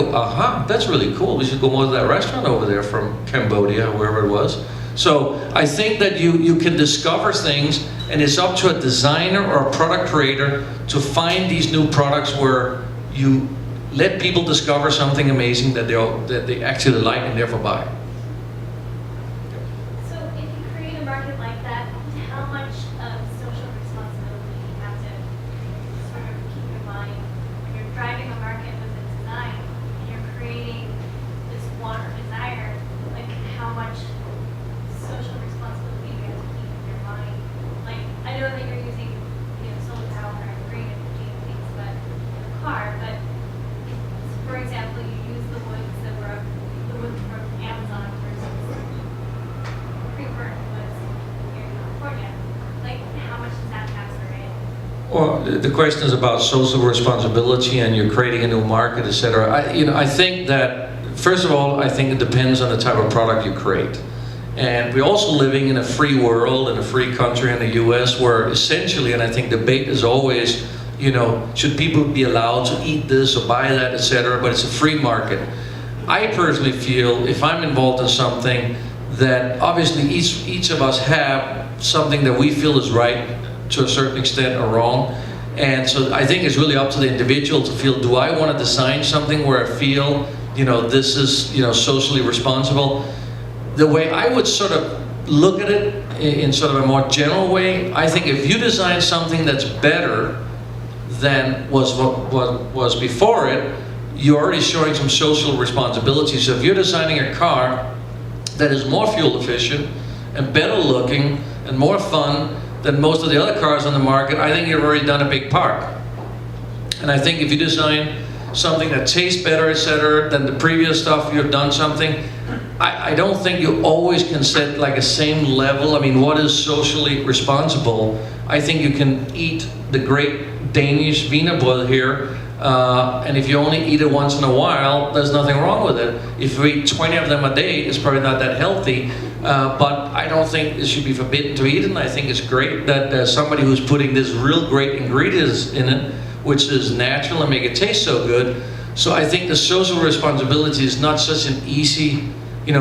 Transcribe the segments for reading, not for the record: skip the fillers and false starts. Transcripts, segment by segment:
go, aha, that's really cool. We should go more to that restaurant over there from Cambodia, or wherever it was. So I think that you can discover things, and it's up to a designer or a product creator to find these new products where you let people discover something amazing that they actually like and therefore buy. So if you create a market like that, how much of social responsibility do you have to sort of keep in mind when you're driving a market with a design and you're creating this want or desire, like how much social responsibility do you have to keep in your mind? Like, I know that you're using, solar power and green energy and things, but in the car, but for example, you use the wood from Amazon versus pre-burnt woods here in California. Like, how much does that factor in? Well, the question is about social responsibility, and you're creating a new market, etc. I think that, first of all, I think it depends on the type of product you create. And we're also living in a free world, in a free country in the US, where essentially, and I think debate is always, should people be allowed to eat this or buy that, etc. But it's a free market. I personally feel if I'm involved in something that obviously each of us have something that we feel is right to a certain extent or wrong. And so I think it's really up to the individual to feel, do I want to design something where I feel, this is, socially responsible? The way I would sort of look at it in sort of a more general way, I think if you design something that's better than was before it, you're already showing some social responsibility. So if you're designing a car that is more fuel efficient and better looking and more fun than most of the other cars on the market, I think you've already done a big part. And I think if you design something that tastes better, etc., than the previous stuff, you've done something. I don't think you always can set like a same level. I mean, what is socially responsible? I think you can eat the great Danish wienerbrød here, and if you only eat it once in a while, there's nothing wrong with it. If you eat 20 of them a day, it's probably not that healthy, but I don't think it should be forbidden to eat it, and I think it's great that there's somebody who's putting this real great ingredients in it, which is natural and make it taste so good. So I think the social responsibility is not such an easy,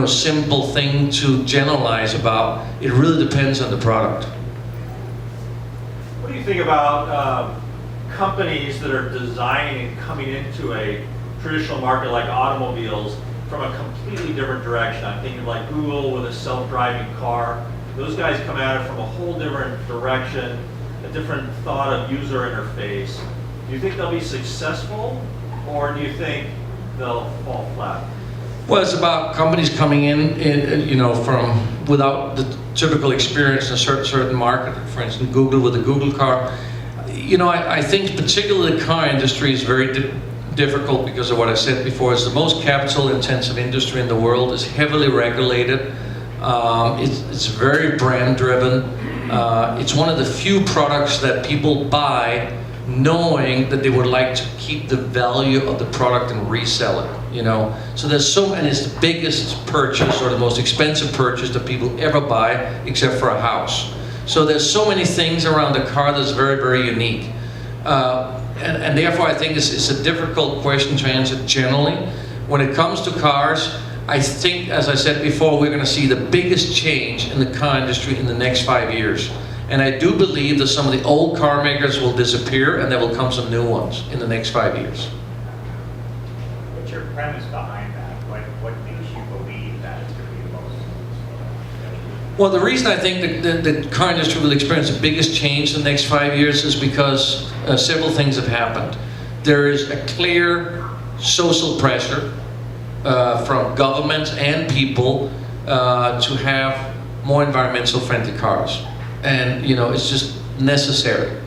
simple thing to generalize about. It really depends on the product. What do you think about companies that are designing and coming into a traditional market like automobiles from a completely different direction? I'm thinking like Google with a self-driving car. Those guys come at it from a whole different direction, a different thought of user interface. Do you think they'll be successful, or do you think they'll fall flat? Well, it's about companies coming in from without the typical experience in a certain market. For instance, Google with the Google car. I think particularly the car industry is very difficult because of what I said before. It's the most capital-intensive industry in the world. It's heavily regulated. It's very brand-driven. It's one of the few products that people buy knowing that they would like to keep the value of the product and resell it, So and it's the biggest purchase or the most expensive purchase that people ever buy, except for a house. So there's so many things around the car that's very, very unique. And therefore I think it's a difficult question to answer generally. When it comes to cars, I think, as I said before, we're going to see the biggest change in the car industry in the next 5 years. And I do believe that some of the old car makers will disappear and there will come some new ones in the next 5 years. What's your premise behind that? What makes you believe that it's going to be the most? Well, the reason I think that the car industry will experience the biggest change in the next 5 years is because several things have happened. There is a clear social pressure from governments and people to have more environmental friendly cars. And it's just necessary.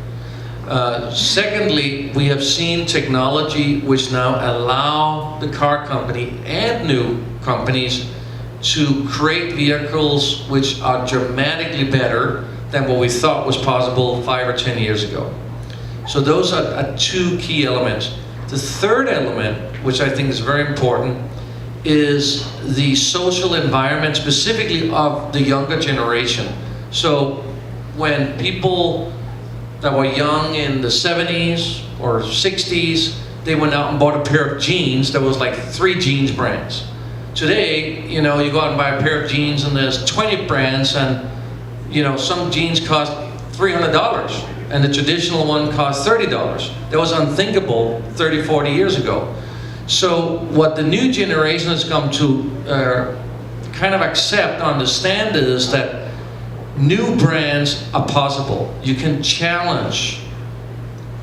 Secondly, we have seen technology which now allow the car company and new companies to create vehicles which are dramatically better than what we thought was possible 5 or 10 years ago. So those are two key elements. The third element, which I think is very important, is the social environment, specifically of the younger generation. So when people that were young in the 70s or 60s they went out and bought a pair of jeans that was like 3 jeans brands. Today, you know, you go out and buy a pair of jeans and there's 20 brands, and you know, some jeans cost $300 and the traditional one cost $30. That was unthinkable 30, 40 years ago. So what the new generation has come to kind of accept, understand is that new brands are possible. You can challenge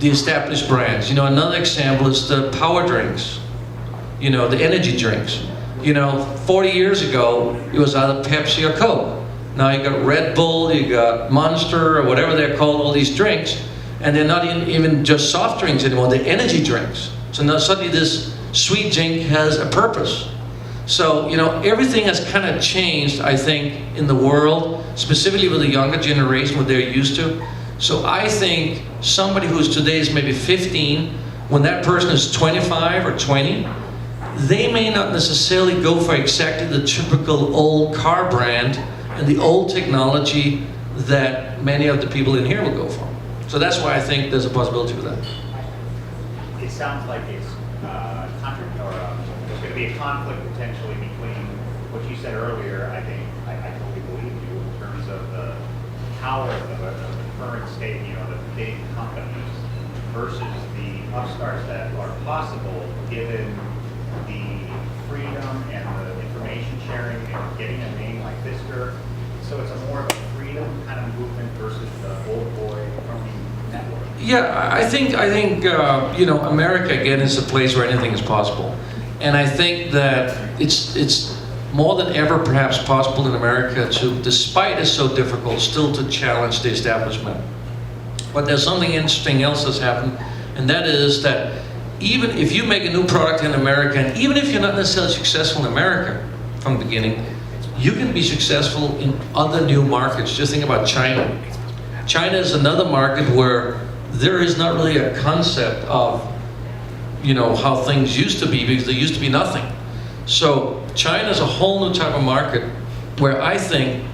the established brands. You know, another example is the power drinks, you know, the energy drinks. You know, 40 years ago, it was either Pepsi or Coke. Now you got Red Bull, you got Monster, or whatever they're called, all these drinks, and they're not even just soft drinks anymore, they're energy drinks. So now suddenly this sweet drink has a purpose. So, you know, everything has kind of changed, I think, in the world, specifically with the younger generation, what they're used to. So I think somebody who's today is maybe 15, when that person is 25 or 20, they may not necessarily go for exactly the typical old car brand and the old technology that many of the people in here will go for. So that's why I think there's a possibility for that. It sounds like it's there's going to be a conflict potentially between what you said earlier. I think I totally believe you in terms of the power of the current state, you know, the big companies versus the upstarts that are possible given the freedom and the information sharing and getting a name like Fisker. So it's a more of a freedom kind of movement versus the old boy crony network. Yeah, I think you know, America again is a place where anything is possible, and I think that it's more than ever perhaps possible in America to, despite it's so difficult, still to challenge the establishment. But there's something interesting else that's happened, and that is that even if you make a new product in America, and even if you're not necessarily successful in America from the beginning, you can be successful in other new markets. Just think about China. China is another market where there is not really a concept of, you know, how things used to be, because there used to be nothing. So China is a whole new type of market where I think,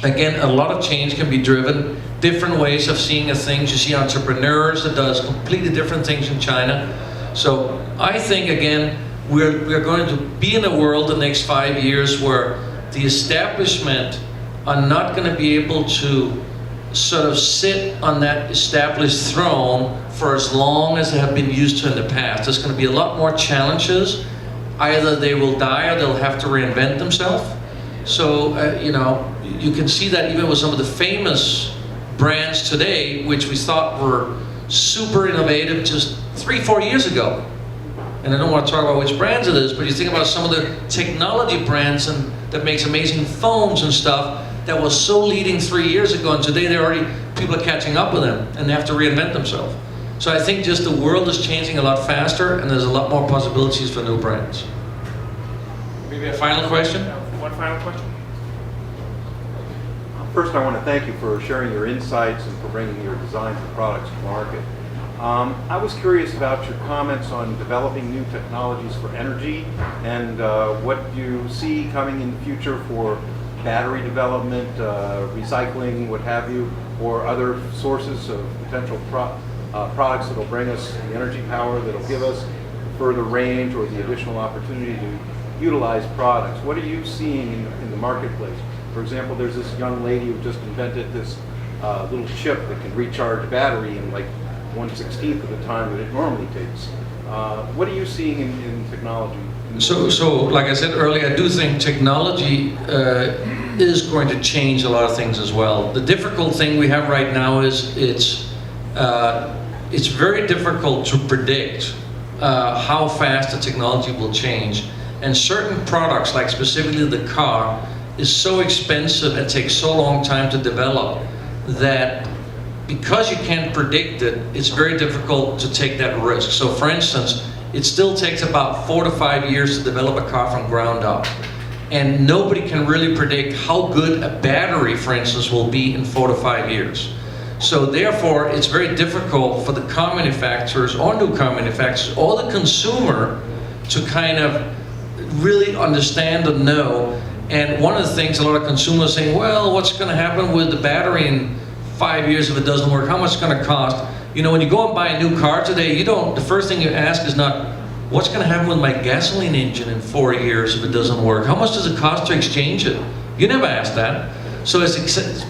again, a lot of change can be driven, different ways of seeing the things. You see entrepreneurs that does completely different things in China. So I think, again, we're going to be in a world the next 5 years where the establishment are not going to be able to sort of sit on that established throne for as long as they have been used to in the past. There's going to be a lot more challenges. Either they will die or they'll have to reinvent themselves. So, you know, you can see that even with some of the famous brands today, which we thought were super innovative just 3-4 years ago. And I don't want to talk about which brands it is, but you think about some of the technology brands and that makes amazing phones and stuff that was so leading 3 years ago, and today people are catching up with them and they have to reinvent themselves. So I think just the world is changing a lot faster, and there's a lot more possibilities for new brands. Maybe a final question? One final question. First, I want to thank you for sharing your insights and for bringing your designs and products to market. I was curious about your comments on developing new technologies for energy and what you see coming in the future for battery development, recycling, what have you, or other sources of potential products that will bring us the energy power that will give us further range or the additional opportunity to utilize products. What are you seeing in the marketplace? For example, there's this young lady who just invented this little chip that can recharge a battery in like 1/16 of the time that it normally takes. What are you seeing in technology? So like I said earlier, I do think technology is going to change a lot of things as well. The difficult thing we have right now is it's very difficult to predict how fast the technology will change. And certain products, like specifically the car, is so expensive and takes so long time to develop that because you can't predict it, it's very difficult to take that risk. So for instance, it still takes about 4 to 5 years to develop a car from ground up. And nobody can really predict how good a battery, for instance, will be in 4 to 5 years. So therefore, it's very difficult for the car manufacturers or new car manufacturers or the consumer to kind of really understand and know. And one of the things a lot of consumers are saying, well, what's going to happen with the battery in 5 years if it doesn't work? How much it's going to cost? You know, when you go and buy a new car today, the first thing you ask is not, what's going to happen with my gasoline engine in 4 years if it doesn't work? How much does it cost to exchange it? You never ask that. So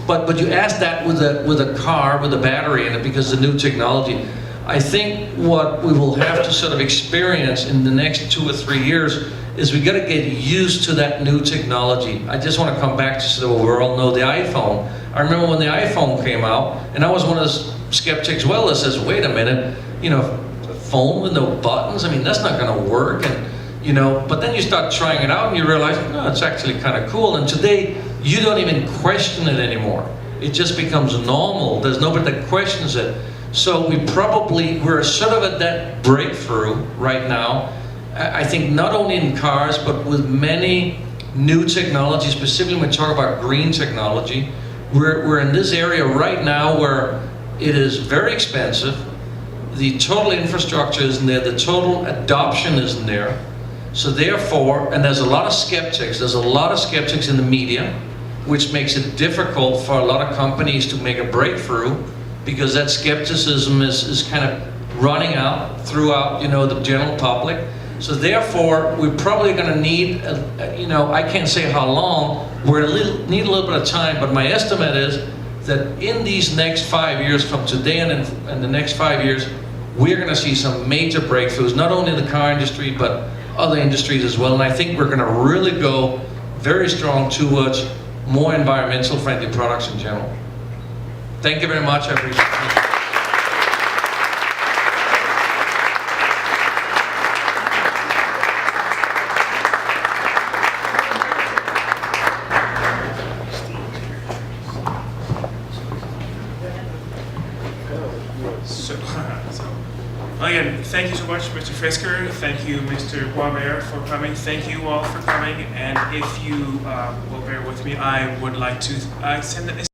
but you ask that with a car with a battery in it because the new technology. I think what we will have to sort of experience in the next 2 or 3 years is we got to get used to that new technology. I just want to come back to sort of what we all know, the iPhone. I remember when the iPhone came out, and I was one of those skeptics, well, that says, wait a minute, you know, a phone with no buttons, I mean, that's not going to work. And you know, but then you start trying it out and you realize, no, it's actually kind of cool. And today, you don't even question it anymore. It just becomes normal. There's nobody that questions it. So we're sort of at that breakthrough right now. I think not only in cars, but with many new technologies, specifically when we talk about green technology. We're in this area right now where it is very expensive. The total infrastructure isn't there. The total adoption isn't there. So therefore, and there's a lot of skeptics in the media, which makes it difficult for a lot of companies to make a breakthrough because that skepticism is kind of running out throughout, you know, the general public. So therefore, we're probably going to need, you know, I can't say how long, need a little bit of time, but my estimate is that in these next 5 years from today and the next 5 years, we're going to see some major breakthroughs, not only in the car industry, but other industries as well. And I think we're going to really go very strong towards more environmental friendly products in general. Thank you very much. I appreciate it. Again, thank you so much, Mr. Fisker. Thank you, Mr. Boisvert, for coming. Thank you all for coming. And if you will bear with me, I would like to send